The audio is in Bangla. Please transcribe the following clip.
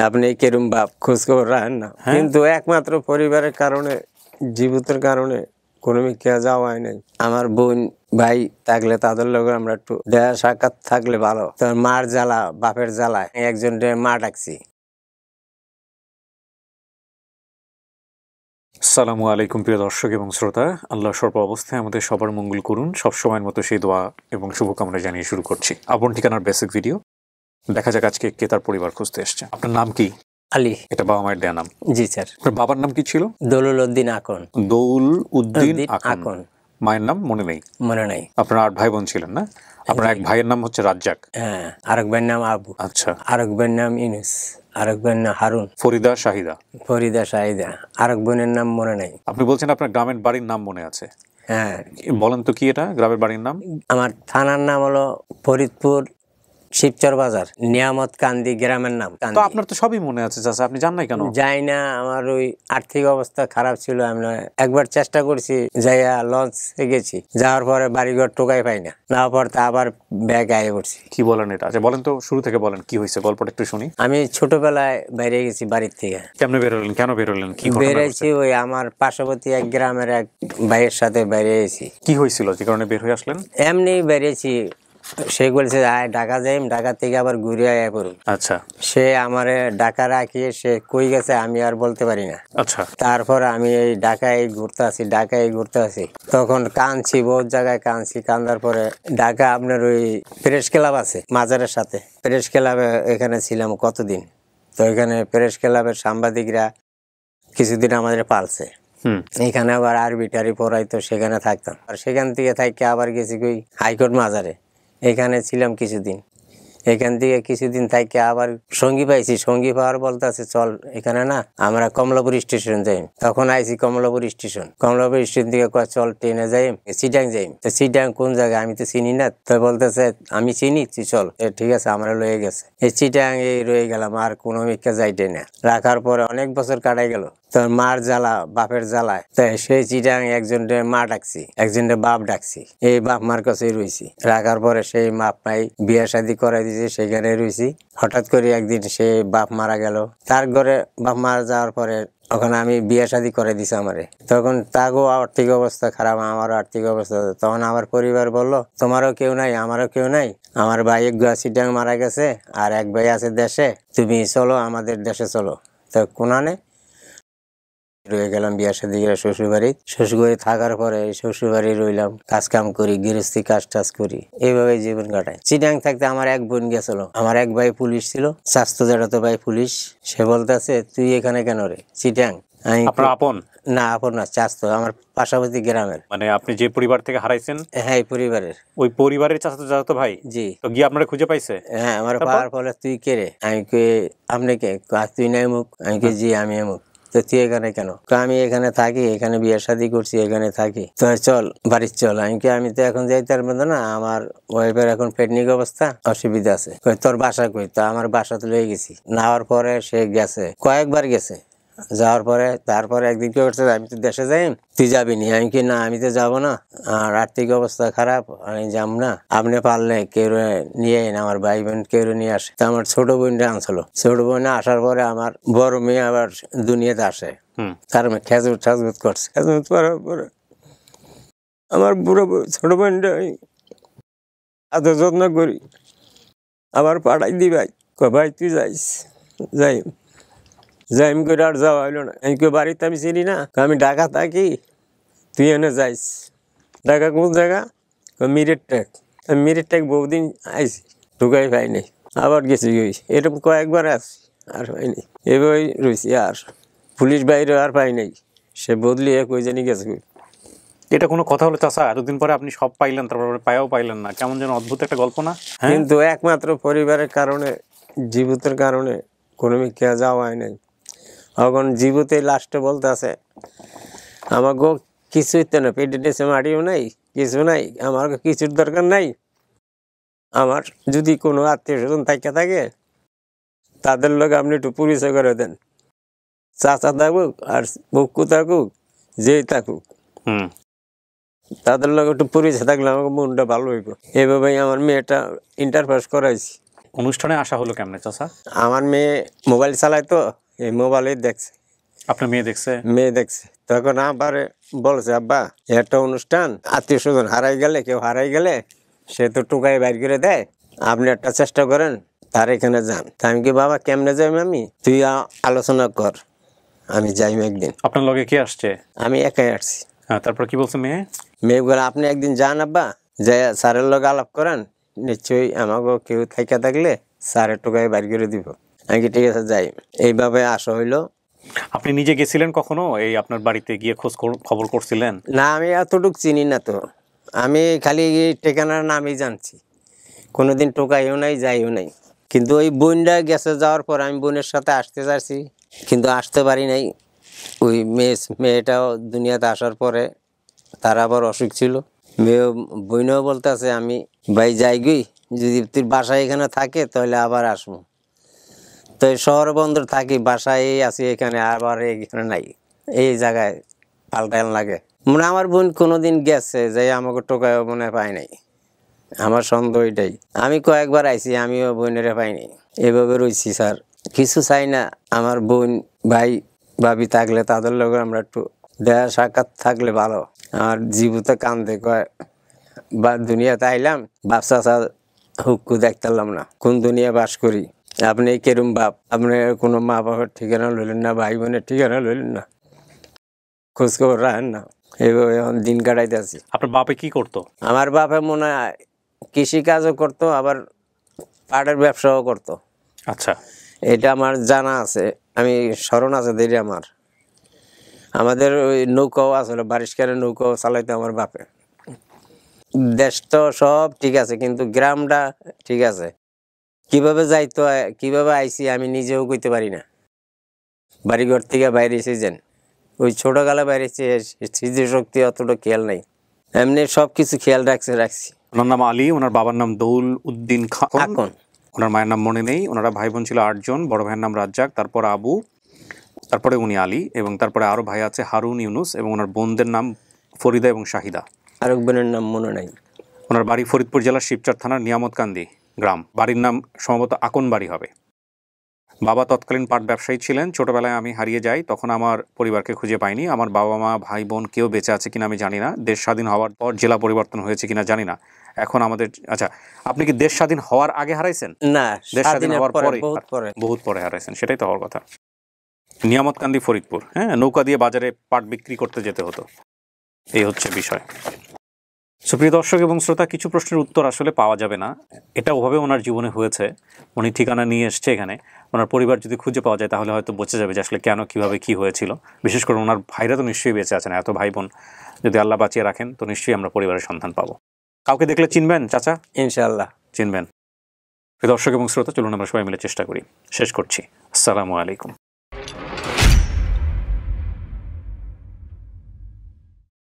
আপনি কিরম বাপ খোঁজ খবর রাখেন না, কিন্তু একমাত্র পরিবারের কারণে জীবিতের কারণে কোনো মিথ্যা যাওয়া হয় নাই। আমার বোন ভাই থাকলে তাদের লগে আমরা একটু দেখা সাক্ষাৎ থাকলে ভালো। তোর মার জ্বালা বাপের জ্বালায় একজন মা ডাকছি। আসসালামু আলাইকুম প্রিয় দর্শক এবং শ্রোতা, আল্লাহ সর্ব অবস্থায় আমাদের সবার মঙ্গল করুন। সবসময়ের মতো সেই দোয়া এবং শুভকামনা জানিয়ে শুরু করছি আপন ঠিকানার বেসিক ভিডিও। দেখা যাক আজকে কে তার পরিবার খুঁজতে এসছে। আপনার নাম কি? আলী। এটা বাবা মায়ের দেয়া নাম? জি স্যার। আপনার বাবার নাম কি ছিল? দৌলুল উদ্দিন আকন। দৌল উদ্দিন আকন। মায়ের নাম মনে নেই? মনে নাই। আপনার 8 ভাই বোন ছিলেন না? আপনার এক ভাইয়ের নাম হচ্ছে রাজ্জাক। হ্যাঁ, আরেক ভাইয়ের নাম আবু। আচ্ছা। আরেক ভাইয়ের নাম ইনুস। আরেক ভাইয়ের নাম হারুন। ফরিদা শাহিদা। ফরিদা শাহিদা। আরেক বোনের নাম মনে নাই। আপনি বলছেন আপনার গ্রামের বাড়ির নাম মনে আছে? হ্যাঁ। বলেন তো কি এটা গ্রামের বাড়ির নাম? আমার থানার নাম হলো ফরিদপুর শিবচর বাজার, নিয়ামত কান্দি গ্রামের নাম। তো আপনার তো সবই মনে আছে চাচা, আপনি জান নাই কেন? যাই না, আমার ওই আর্থিক অবস্থা খারাপ ছিল। আমি একবার চেষ্টা করছি, যাইয়া লঞ্চে গেছি, যাওয়ার পরে বাড়িঘর টোকাই পাই না, যাওয়ার পর তা আবার ব্যাগ আয়ে পড়ছি। কি বলেন এটা? আচ্ছা বলেন তো, শুরু থেকে বলেন কি হয়েছে, গল্পটা একটু শুনি। আমি ছোটবেলায় বাইরে গেছি বাড়ির থেকে। কেমনে বেরোলেন, কেন বেরোলেন, কি বেরিয়েছি ওই আমার পার্শ্ববর্তী এক গ্রামের এক ভাইয়ের সাথে বাইরে গেছি। কি হয়েছিল যে কারণে বের হয়ে আসলেন? এমনি বেরিয়েছি, সে বলছে আয় ঢাকা যাইম, ঢাকা থেকে আবার ঘুরে আয়া পড়ুন। আচ্ছা। সে আমারে ঢাকা রাখিয়ে সে কই গেছে আমি আর বলতে পারি না। আচ্ছা। তারপর আমি এই ঢাকায় ঘুরতে আসি, তখন কাঁদছি, বহুত জায়গায় কাঁদছি। কান্দার পরে ঢাকা আপনার ওই প্রেস ক্লাব আছে মাজারের সাথে, প্রেস ক্লাবে এখানে ছিলাম কতদিন। তো এখানে প্রেস ক্লাবের সাংবাদিকরা কিছুদিন আমাদের পালছে। এখানে আবার আরবি টারবি পড়াইতো, সেখানে থাকতাম। আর সেখান থেকে থাকি আবার গেছি কই হাইকোর্ট মাজারে, এখানে ছিলাম কিছুদিন। এখান থেকে কিছুদিন থাকি আবার সঙ্গী পাইছি, সঙ্গী পাওয়ার বলতে আছে চল এখানে না আমরা কমলাপুর স্টেশন যাই। তখন আইছি কমলাপুর স্টেশন থেকে চল ট্রেনে যাই চিটাং যাই। তো চিটাং কোন জায়গায় আমি তো চিনি না, তো বলতেছে আমি চিনি, তুই চল। ঠিক আছে, আমরা লয়ে গেছে। এই চিটাং এই রয়ে গেলাম, আর কোনো মিথ্যা যাইতে না। রাখার পরে অনেক বছর কাটাই গেল। তোর মার জ্বালা বাপের জ্বালায় তাই সেই চিটাং একজনকে মা ডাকছি, একজনকে বাপ ডাকছি। এই বাপ মার কাছে রয়েছি। রাখার পরে সেই বাপ মাই বিয়ে শাদী করাই দিয়েছে, সেখানে রয়েছি। হঠাৎ করে একদিন সে বাপ মারা গেল। তার ঘরে বাপ মারা যাওয়ার পরে ওখানে আমি বিয়ে শাদী করে দিছি আমারে। তখন তাকেও আর্থিক অবস্থা খারাপ, আমারও আর্থিক অবস্থা। তখন আমার পরিবার বললো তোমারও কেউ নাই, আমারও কেউ নাই। আমার ভাই চিটাং মারা গেছে, আর এক ভাই আছে দেশে, তুমি চলো আমাদের দেশে চলো। তো কোনানে রয়ে গেলাম বিয়ে শাদী করে শ্বশুরবাড়ি। শ্বশুরবাড়ি থাকার পরে শ্বশুরবাড়ি রইলাম, কাজ কাম করি, গৃহস্থী কাজ টাজ করি, এইভাবে জীবন কাটাই। চিটাং থাকতে আমার এক বোন গেছিল, আমার এক ভাই পুলিশ ছিল, স্বাস্থ্য জেঠাতো ভাই পুলিশ। সে বলতেছে তুই এখানে কেন রে চিটাং? আপনার আপন? না আপন না, চাচতো, আমার পার্শ্ববর্তী গ্রামের। মানে আপনি যে পরিবার থেকে হারাইছেন? হ্যাঁ, পরিবারের। ওই পরিবারের চাচাতো ভাই? জি। তো গিয়ে আপনারা খুঁজে পাইছে? হ্যাঁ, আমার পাওয়ার ফলে তুই কে রে? আমি কে? আপনি কে? তুই নাই মুখ? আমি কে জি আমি মুখ। তো তুই এখানে কেন? আমি এখানে থাকি, এখানে বিয়ে শাদী করছি, এখানে থাকি। তো চল বাড়ির চল। আমি তো এখন যাইতে পারবো না, আমার ওয়াইফের এখন প্রেগনেন্ট অবস্থা, অসুবিধা আছে। তোর বাসা কই? তো আমার বাসা তো লয়ে গেছি। নেওয়ার পরে সে গেছে, কয়েকবার গেছে। যাওয়ার পরে তারপরে একদিন কি করছে, আমি তো দেশে যাই, তুই যাবি নি? আমি কি না, আমি তো যাবো না, আর আর্থিক অবস্থা খারাপ, আমি যাব না। আপনি পারলে কেউ নিয়ে আমার ভাই বোন কেউ নিয়ে আসে। তো আমার ছোট বোনটা আনছিল। ছোট বোন আসার পরে আমার বড় মেয়ে আবার দুনিয়াতে আসে। তার খেজুত ঠাজুত করছে। খেজুত করার পরে আমার বুড়ো ছোট বোনটা এত যত্ন করি, আবার পাঠাই দি ভাই, ভাই তুই যাইস। যাই করে আর যাওয়া হইলো না। আমি কেউ বাড়িতে আমি চিনি না, আমি ঢাকা থাকি, তুই এনে যাইস। ঢাকা কোন জায়গা? মিরেট টেক বহুদিন আইসি, ঢুকাই পাই নাই, আবার গেছি গই। এরকম কয়েকবার আসি, আর পাইনি। এভাবেই রয়েছি, আর পুলিশ বাইরে আর পাই নাই, সে বদলি কই জানি গেছে। এটা কোনো কথা হলো চাচা? এতদিন পরে আপনি সব পাইলেন, তারপরে পায়াও পাইলেন না, কেমন যেন অদ্ভুত একটা গল্প না? কিন্তু একমাত্র পরিবারের কারণে, জীবিতের কারণে কোনো মিথ্যা যাওয়া হয় নাই। এখন জীবতে লাস্টে বলতে আছে আমাকে কিছুই তো না, পেটে নিচে মাটিও নাই, কিছু নাই, আমার কিছুর দরকার নাই। আমার যদি কোনো আত্মীয় স্বজন থাকে তাদের লোক আপনি একটু পরিচয় করে দেন। চাচা থাকুক আর বউকু থাকুক, যেই থাকুক, তাদের লোক একটু পরিচয় থাকলে আমাকে মনটা ভালো হইব। এভাবেই আমার মেয়েটা ইন্টার পাস করাইছি। অনুষ্ঠানে আসা হলো কেমনে চাচা? আমার মেয়ে মোবাইল চালায় তো, এই মোবাইলে দেখছে, আপনার মেয়ে দেখছে? মেয়ে দেখছে, তখন আবার বলছে আব্বা একটা অনুষ্ঠান, আত্মীয় স্বজন হারাই গেলে, কেউ হারাই গেলে সে তো টোকাই বাইর করে দেয়, আপনি একটা চেষ্টা করেন তার এখানে যান। তা আমি কি বাবা কেমনে যাই আমি, তুই আলোচনা কর, আমি যাই একদিন। আপনার লগে কে আসছে? আমি একাই আসছি। হ্যাঁ, তারপর কি বলছে মেয়ে? মেয়ে বলে আপনি একদিন যান আব্বা, যে স্যারের লোক আলাপ করেন, নিশ্চয়ই আমাকে কেউ থাইকা থাকলে স্যারের টোকাই বাইর করে দিব। আমি কি ঠিক আছে যাই। এইভাবে আসা হইলো। আপনি নিজে গেছিলেন কখনো এই আপনার বাড়িতে গিয়ে খবর করছিলেন? না, আমি এতটুক চিনি না তো, আমি খালি এই ঠিকানার নামই জানছি, কোনোদিন টোকাইও নাই যাইও নাই। কিন্তু ওই বোনটা গেছে, যাওয়ার পর আমি বোনের সাথে আসতে চাইছি, কিন্তু আসতে পারি নাই। ওই মেয়েটাও দুনিয়াতে আসার পরে তার আবার অসুখ ছিল, মেয়ে বোনও বলতে আছে আমি ভাই যাই গই, যদি তোর বাসায় এখানে থাকে তাহলে আবার আসবো। তো শহর বন্দর থাকি, বাসায় আছি, এখানে আবার এখানে নাই, এই জায়গায় পাল্টান লাগে। মনে আমার বোন কোনোদিন গেছে যে আমাকে টোকায় মনে পায় নাই, আমার সন্দেহ এটাই। আমি কয়েকবার আইছি, আমিও বোনেরা পাইনি, এভাবে রয়েছি স্যার। কিছু চাই না, আমার বোন ভাই ভাবি থাকলে তাদের লগে আমরা একটু দেখা সাক্ষাৎ থাকলে ভালো। আর জীবতে কান্দে কয় বা দুনিয়াতে আইলাম, বাচ্চা হুক্কু দেখতাম না, কোন দুনিয়া বাস করি, আপনি কেরম বাপ, আপনি কোনো মা বাবার ঠিকানা লইলেন না, ভাই বোনের ঠিকানা লইলেন না, খোঁজ খবর রাখেন না, এইভাবে এখন দিন কাটাইতে আছি। আপনার বাপে কি করতো? আমার বাপে মনে হয় কৃষিকাজও করতো, আবার পাটের ব্যবসাও করতো। আচ্ছা, এটা আমার জানা আছে, আমি স্মরণ আছে দেরি আমার। আমাদের ওই নৌকাও আসলে বারিশকারের নৌকাও চালাইতো আমার বাপে। দেশ তো সব ঠিক আছে, কিন্তু গ্রামটা ঠিক আছে। কিভাবে যাইতো, কিভাবে আইছি আমি নিজেও কইতে পারি না। বাড়িঘর থেকে বাইরে এসেছেন, ওই ছোটকালে বাইরে স্মৃতি শক্তি অতটা খেয়াল নাই, এমনি সব কিছু খেয়াল রাখছি। ওনার নাম আলী, ওনার বাবার নাম দৌল উদ্দিন খান, এখন ওনার মায়ের নাম মনে নেই। ওনারা ভাই বোন ছিল 8 জন। বড় ভাইয়ের নাম রাজ্জাক, তারপর আবু, তারপরে উনি আলী, এবং তারপরে আরো ভাই আছে হারুন, ইউনুস, এবং ওনার বোনদের নাম ফরিদা এবং শাহিদা। আরেক বোনের নাম মনে নাই। ওনার বাড়ি ফরিদপুর জেলার শিবচর থানার নিয়ামতকান্দি গ্রাম। বাড়ির নাম সম্ভবত আকন বাড়ি হবে। বাবা তৎকালীন পাট ব্যবসায়ী ছিলেন। ছোটবেলায় আমি হারিয়ে যাই, তখন আমার পরিবারকে খুঁজে পাইনি। আমার বাবা মা ভাই বোন কেউ বেঁচে আছে কিনা আমি জানি না। দেশ স্বাধীন হওয়ার পর জেলা পরিবর্তন হয়েছে কিনা জানি না। এখন আমাদের আচ্ছা, আপনি কি দেশ স্বাধীন হওয়ার আগে হারাইছেন? না, দেশ স্বাধীন হওয়ার পরে, পরে বহুত পরে হারাইছেন, সেটাই তো হওয়ার কথা। নিয়ামতকান্দি ফরিদপুর, হ্যাঁ, নৌকা দিয়ে বাজারে পাট বিক্রি করতে যেতে হতো, এই হচ্ছে বিষয়। সুপ্রিয় দর্শক এবং শ্রোতা, কিছু প্রশ্নের উত্তর আসলে পাওয়া যাবে না, এটা ওভাবে ওনার জীবনে হয়েছে। উনি ঠিকানা নিয়ে এসছে এখানে, ওনার পরিবার যদি খুঁজে পাওয়া যায় তাহলে হয়তো বোঝা যাবে যে আসলে কেন, কিভাবে, কি হয়েছিল। বিশেষ করে ওনার ভাইরা তো নিশ্চয়ই বেঁচে আছেন, এত ভাই বোন যদি আল্লাহ বাঁচিয়ে রাখেন তো নিশ্চয়ই আমরা পরিবারের সন্ধান পাবো। কাউকে দেখলে চিনবেন চাচা? ইনশাল্লাহ চিনবেন। দর্শক এবং শ্রোতা, চলুন আমরা সবাই মিলে চেষ্টা করি। শেষ করছি। আসসালামু আলাইকুম।